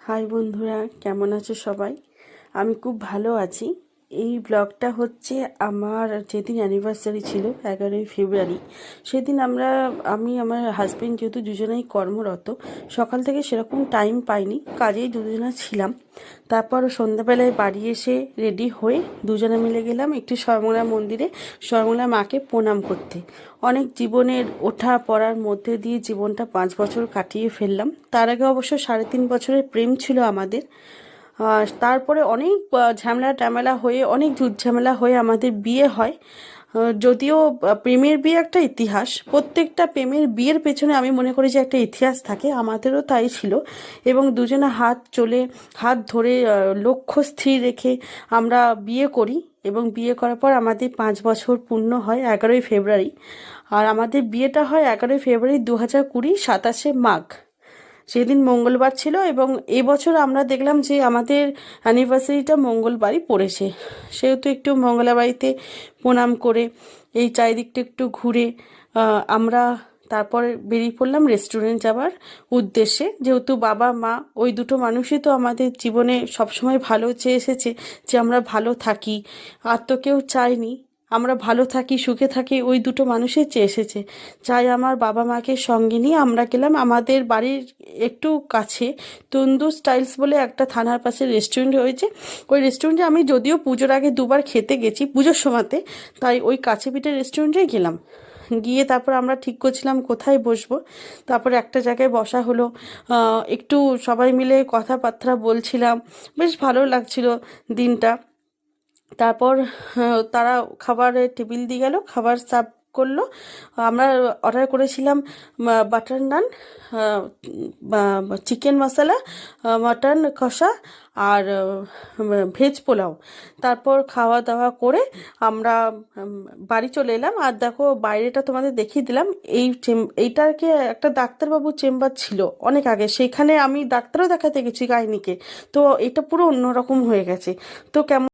High বন্ধুরা, কেমন আছো সবাই? আমি খুব ভালো আছি। এই ব্লগটা হচ্ছে আমার যেদিন অ্যানিভার্সারি ছিল 11ই ফেব্রুয়ারি। সেদিন আমি আমার হাজব্যান্ড যেহেতু দুজনেই কর্মরত, সকাল থেকে সেরকম টাইম পাইনি, কাজেই দুজনা ছিলাম। তারপর সন্ধ্যাবেলায় বাড়ি এসে রেডি হয়ে দুজনে মিলে গেলাম একটি সর্বমঙ্গলা মন্দিরে সর্বমঙ্গলা মাকে প্রণাম করতে। অনেক জীবনের ওঠা পড়ার মধ্যে দিয়ে জীবনটা 5 বছর কাটিয়ে ফেললাম। তার আগে অবশ্য 3.5 বছরের প্রেম ছিল আমাদের। তারপরে অনেক ঝামেলা টামেলা হয়ে অনেক ঝামেলা হয়ে আমাদের বিয়ে হয়। যদিও প্রেমের বিয়ে একটা ইতিহাস, প্রত্যেকটা প্রেমের বিয়ের পেছনে আমি মনে করি যে একটা ইতিহাস থাকে, আমাদেরও তাই ছিল। এবং দুজনে হাত ধরে লক্ষ্য স্থির রেখে আমরা বিয়ে করি এবং বিয়ে করার পর আমাদের 5 বছর পূর্ণ হয় 11ই ফেব্রুয়ারি। আর আমাদের বিয়েটা হয় 11ই ফেব্রুয়ারি 2020, 27শে মাঘ। সেদিন মঙ্গলবার ছিল এবং এবছর আমরা দেখলাম যে আমাদের অ্যানিভার্সারিটা মঙ্গলবারই পড়েছে। সেহেতু একটু মঙ্গলা বাড়িতে প্রণাম করে এই চারিদিকটা একটু ঘুরে আমরা তারপর বেরিয়ে পড়লাম রেস্টুরেন্ট যাওয়ার উদ্দেশ্যে। যেহেতু বাবা মা ওই দুটো মানুষই তো আমাদের জীবনে সবসময় ভালো চেয়ে এসেছে, যে আমরা ভালো থাকি। আর তো কেউ চায়নি আমরা ভালো থাকি, সুখে থাকি, ওই দুটো মানুষই চেয়ে এসেছে। চাই আমার বাবা মাকে সঙ্গে নিয়ে আমরা গেলাম আমাদের বাড়ির একটু কাছে তন্দুর স্টাইলস বলে একটা থানার পাশে রেস্টুরেন্ট হয়েছে। ওই রেস্টুরেন্টে আমি যদিও পুজোর আগে দুবার খেতে গেছি পুজোর সময়তে, তাই ওই কাছে পিঠে রেস্টুরেন্টেই গেলাম। গিয়ে তারপর আমরা ঠিক করছিলাম কোথায় বসবো। তারপর একটা জায়গায় বসা হলো। একটু সবাই মিলে কথাবার্তা বলছিলাম, বেশ ভালো লাগছিল দিনটা। তারপর তারা খাবারের টেবিল দিয়ে গেল, খাবার সার্ভ করলো। আমরা অর্ডার করেছিলাম বাটার নান, চিকেন মশলা, মাটন কষা আর ভেজ পোলাও। তারপর খাওয়া দাওয়া করে আমরা বাড়ি চলে এলাম। আর দেখো বাইরেটা তোমাদের দেখিয়ে দিলাম। এইটাকে একটা ডাক্তারবাবুর চেম্বার ছিল অনেক আগে, সেখানে আমি ডাক্তারও দেখাতে গেছি গাইনিকে। তো এটা পুরো অন্যরকম হয়ে গেছে। তো কেমন